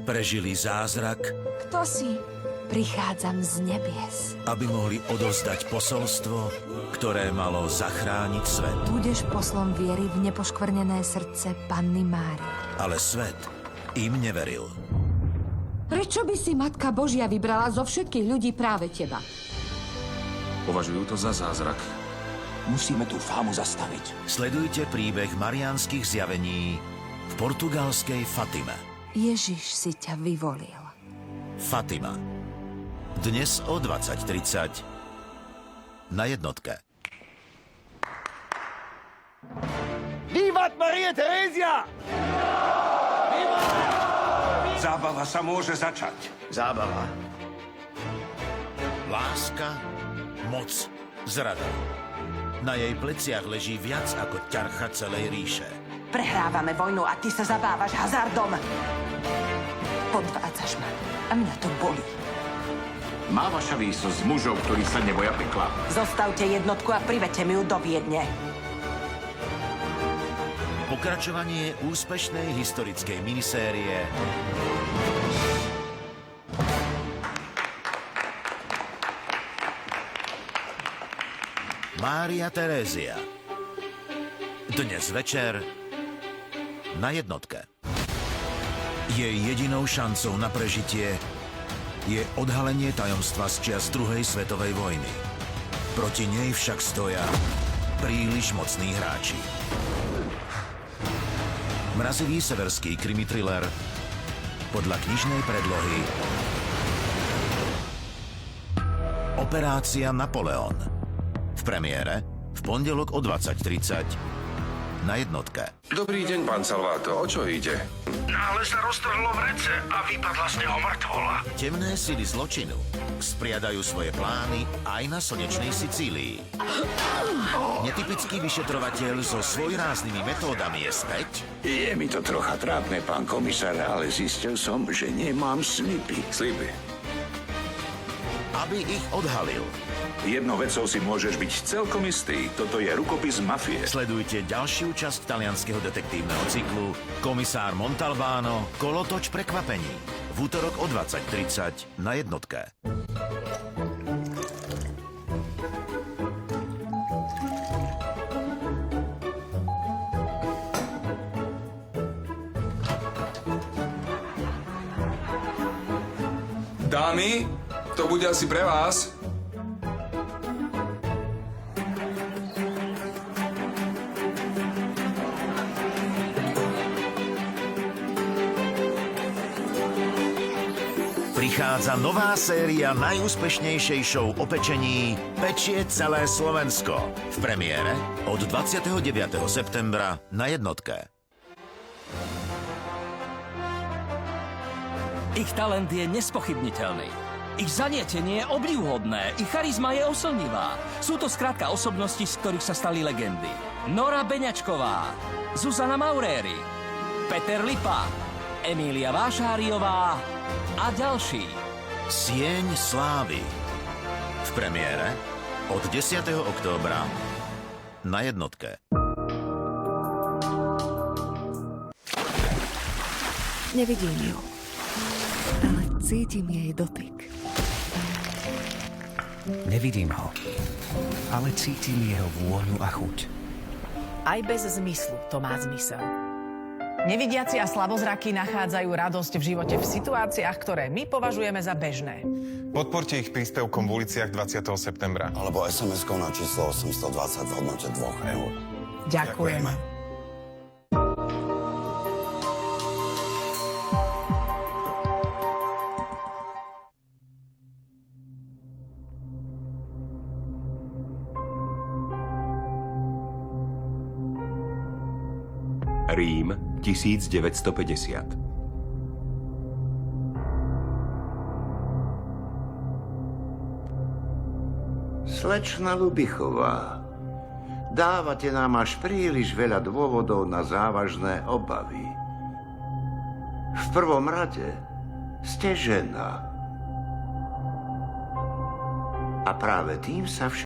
prežili zázrak, Kto si? Prichádzam z nebies. aby mohli odovzdať posolstvo, ktoré malo zachrániť svet. Budeš poslom viery v nepoškvrnené srdce Panny Márie. Ale svet im neveril. Prečo by si Matka Božia vybrala zo všetkých ľudí práve teba? Považujú to za zázrak. Musíme tú fámu zastaviť. Sledujte príbeh mariánskych zjavení v portugalskej Fatime. Ježiš si ťa vyvolil. Fatima. Dnes o 20:30 na jednotke. Vývat Marie Terézia! Zábava sa môže začať. Zábava. Láska, moc, zrada. Na jej pleciach leží viac ako ťarcha celej ríše. Prehrávame vojnu a ty sa zabávaš hazardom. Podvádzaš ma a mňa to bolí. Má vaša výsosť mužov, ktorí sa neboja pekla. Zostavte jednotku a privedte mi ju do Viedne. Pokračovanie úspešnej historickej minisérie Mária Terézia. Dnes večer na jednotke. Jej jedinou šancou na prežitie je odhalenie tajomstva z čias druhej svetovej vojny. Proti nej však stoja príliš mocní hráči. Mrazivý severský krimi-thriller podľa knižnej predlohy Operácia Napoleon. V premiére v pondelok o 20:30 na jednotke. Dobrý deň, pán Salvato. O čo ide? Náhle sa roztrhlo vrece a vypadla z neho mŕtvola. Temné sily zločinu spriadajú svoje plány aj na slnečnej Sicílii. Netypický vyšetrovateľ so svojráznými metódami je späť. Je mi to trocha trápne, pán komisár, ale zistil som, že nemám slipy. Slíby. Aby ich odhalil. Jednou vecou si môžeš byť celkom istý. Toto je rukopis mafie. Sledujte ďalšiu časť talianskeho detektívneho cyklu Komisár Montalbano – Kolotoč prekvapení. V útorok o 20:30 na jednotke. Dámy, to bude asi pre vás. Prichádza nová séria najúspešnejšej show o pečení Pečie celé Slovensko. V premiére od 29. septembra na jednotke. Ich talent je nespochybniteľný. Ich zanietenie je obdivuhodné, ich charizma je oslnivá. Sú to skrátka osobnosti, z ktorých sa stali legendy. Nora Beňačková, Zuzana Mauréry, Peter Lipa, Emília Vášáriová a ďalší. Sieň slávy. V premiére od 10. októbra na jednotke. Nevidím ju, ale cítim jej dotyk. Nevidím ho, ale cítim jeho vôňu a chuť. Aj bez zmyslu to má zmysel. Nevidiaci a slabozraky nachádzajú radosť v živote v situáciách, ktoré my považujeme za bežné. Podporte ich príspevkom v uliciach 20. septembra. Alebo SMS-kou na číslo 820 v hodnote 2 eur. Ďakujeme. Rím 1950. Slečna Lubichová, dávate nám až príliš veľa dôvodov na závažné obavy. V prvom rade ste žena. A práve tým sa